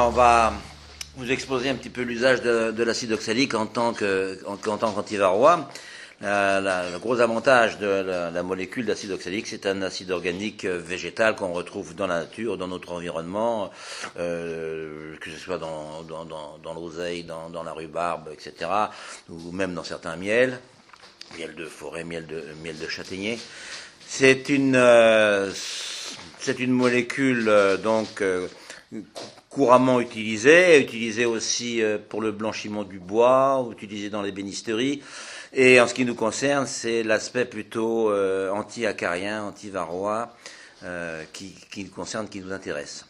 on va vous exposer un petit peu l'usage de l'acide oxalique en tant qu'antivarrois. Le gros avantage de la molécule d'acide oxalique, c'est un acide organique végétal qu'on retrouve dans la nature, dans notre environnement, que ce soit dans l'oseille, dans la rhubarbe, etc., ou même dans certains miels, miel de forêt, miel de châtaignier. C'est une molécule couramment utilisée aussi pour le blanchiment du bois, utilisée dans l'ébénisterie. Et en ce qui nous concerne, c'est l'aspect plutôt anti-acarien, anti-varrois qui nous concerne, qui nous intéresse.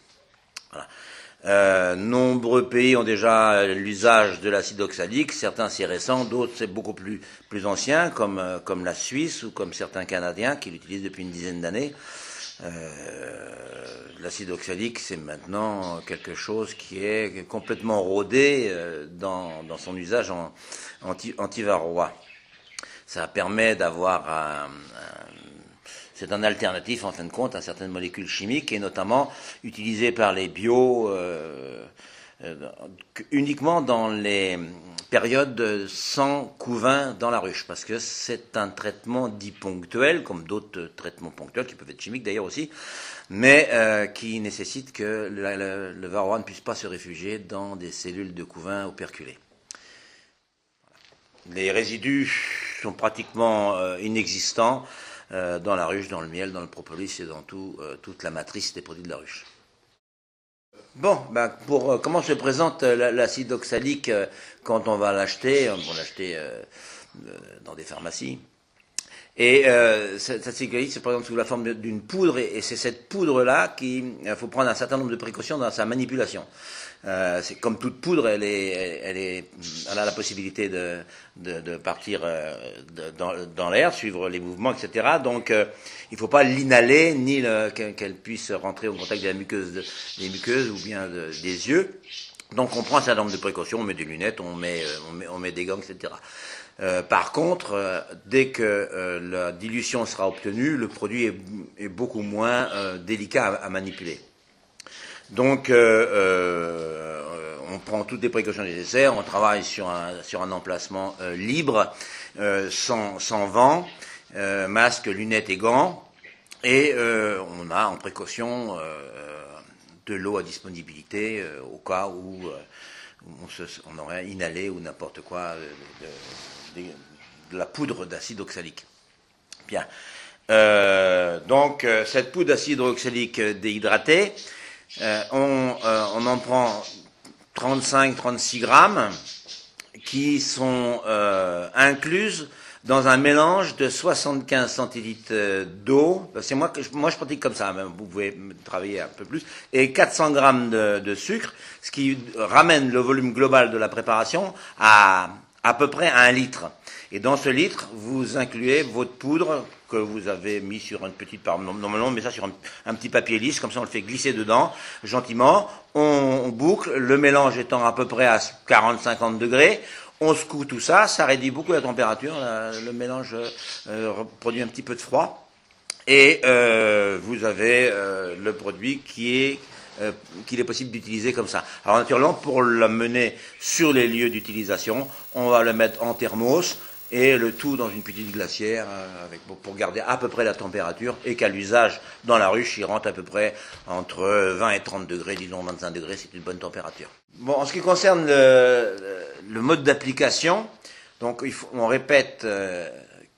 Voilà. Nombreux pays ont déjà l'usage de l'acide oxalique, certains c'est récent, d'autres c'est beaucoup plus ancien, comme la Suisse ou comme certains Canadiens qui l'utilisent depuis une dizaine d'années. L'acide oxalique, c'est maintenant quelque chose qui est complètement rodé dans son usage anti-varrois. Ça permet d'avoir c'est un alternatif en fin de compte à certaines molécules chimiques et notamment utilisées par les bio uniquement dans les périodes sans couvain dans la ruche, parce que c'est un traitement dit ponctuel, comme d'autres traitements ponctuels qui peuvent être chimiques d'ailleurs aussi, mais qui nécessite que le varroa ne puisse pas se réfugier dans des cellules de couvain operculées. Les résidus sont pratiquement inexistants dans la ruche, dans le miel, dans le propolis et dans toute la matrice des produits de la ruche. Bon, comment se présente l'acide oxalique quand on va l'acheter? On va l'acheter dans des pharmacies. Et cet acide oxalique se présente sous la forme d'une poudre, et c'est cette poudre-là qu'il faut prendre un certain nombre de précautions dans sa manipulation. C'est comme toute poudre, elle a la possibilité de partir dans l'air, suivre les mouvements, etc. Donc, il ne faut pas l'inhaler, ni qu'elle puisse rentrer au contact de des muqueuses ou bien des yeux. Donc, on prend un certain nombre de précautions, on met des lunettes, on met des gants, etc. Par contre, dès que la dilution sera obtenue, le produit est beaucoup moins délicat à manipuler. Donc, on prend toutes les précautions nécessaires, on travaille sur un emplacement libre, sans vent, masque, lunettes et gants, et on a en précaution de l'eau à disponibilité au cas où on aurait inhalé ou n'importe quoi de la poudre d'acide oxalique. Bien. Donc, cette poudre d'acide oxalique déhydratée, on en prend 35-36 grammes qui sont incluses dans un mélange de 75 centilitres d'eau. C'est moi je pratique comme ça, même vous pouvez travailler un peu plus, et 400 grammes de sucre, ce qui ramène le volume global de la préparation à peu près à 1 litre. Et dans ce litre, vous incluez votre poudre que vous avez mis sur une petite part. Normalement, on met ça sur un petit papier lisse, comme ça on le fait glisser dedans, gentiment. On boucle, le mélange étant à peu près à 40-50 degrés. On secoue tout ça, ça réduit beaucoup la température. Le mélange produit un petit peu de froid. Et vous avez le produit qu'il est possible d'utiliser comme ça. Alors naturellement, pour l'amener sur les lieux d'utilisation, on va le mettre en thermos, et le tout dans une petite glacière pour garder à peu près la température, et qu'à l'usage dans la ruche, il rentre à peu près entre 20 et 30 degrés, disons 25 degrés, c'est une bonne température. Bon, en ce qui concerne le mode d'application, donc on répète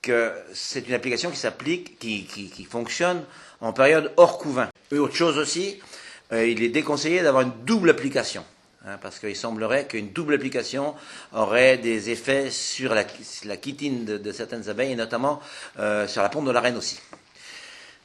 que c'est une application qui s'applique, qui fonctionne en période hors couvain. Et autre chose aussi, il est déconseillé d'avoir une double application. Parce qu'il semblerait qu'une double application aurait des effets sur la chitine de certaines abeilles, et notamment sur la pompe de la reine aussi.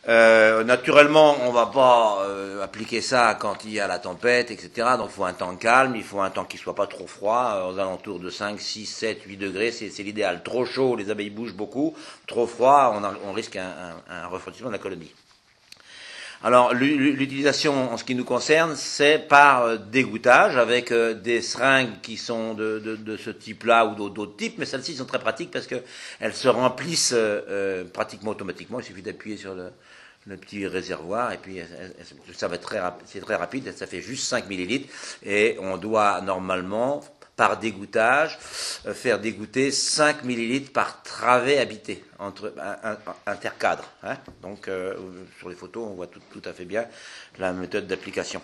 Naturellement, on ne va pas appliquer ça quand il y a la tempête, etc. Donc il faut un temps calme, il faut un temps qui ne soit pas trop froid, aux alentours de 5, 6, 7, 8 degrés, c'est l'idéal. Trop chaud, les abeilles bougent beaucoup. Trop froid, on risque un refroidissement de la colonie. Alors, l'utilisation, en ce qui nous concerne, c'est par dégouttage, avec des seringues qui sont de ce type-là ou d'autres types, mais celles-ci sont très pratiques parce qu'elles se remplissent pratiquement automatiquement. Il suffit d'appuyer le petit réservoir, et puis ça va être c'est très rapide, ça fait juste 5 millilitres, et on doit normalement, par dégouttage, faire dégoûter 5 millilitres par travée habité, intercadre. Hein. Donc, sur les photos, on voit tout à fait bien la méthode d'application.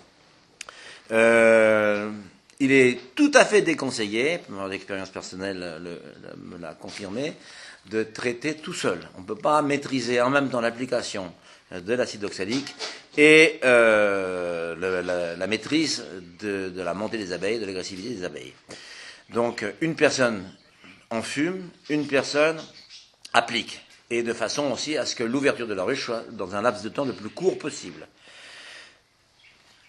Il est tout à fait déconseillé, mon expérience personnelle me l'a confirmé, de traiter tout seul. On ne peut pas maîtriser en même temps l'application de l'acide oxalique et la maîtrise de la montée des abeilles, de l'agressivité des abeilles. Donc, une personne en fume, une personne applique, et de façon aussi à ce que l'ouverture de la ruche soit dans un laps de temps le plus court possible.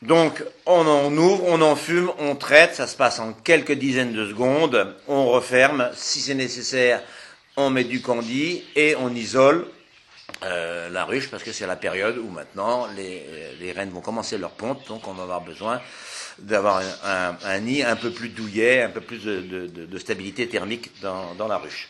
Donc, on en ouvre, on en fume, on traite, ça se passe en quelques dizaines de secondes, on referme, si c'est nécessaire, on met du candis et on isole la ruche, parce que c'est la période où maintenant les reines vont commencer leur ponte, donc on va avoir besoin d'avoir un nid un peu plus douillet, un peu plus de stabilité thermique dans la ruche.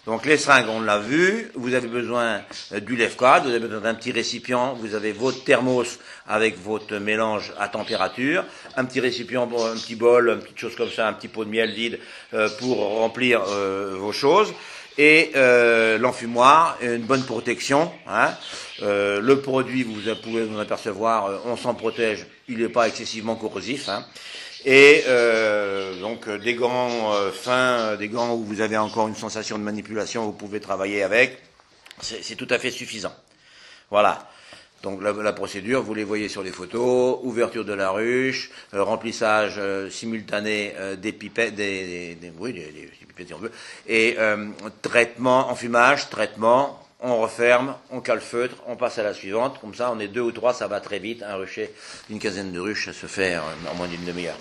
Donc les seringues, on l'a vu, vous avez besoin du lève-quad, vous avez besoin d'un petit récipient, vous avez votre thermos avec votre mélange à température, un petit récipient, un petit bol, une petite chose comme ça, un petit pot de miel vide pour remplir vos choses, et l'enfumoir, une bonne protection. Hein. Le produit, vous pouvez vous en apercevoir, on s'en protège, il n'est pas excessivement corrosif. Hein. Et donc des gants fins, des gants où vous avez encore une sensation de manipulation, vous pouvez travailler avec, c'est tout à fait suffisant. Voilà. Donc la procédure, vous les voyez sur les photos, ouverture de la ruche, remplissage simultané des pipettes, des pipettes si on veut, et traitement, enfumage, traitement, on referme, on calfeutre, on passe à la suivante, comme ça on est 2 ou 3, ça va très vite, un rucher, une quinzaine de ruches, ça se fait en moins d'une demi-heure.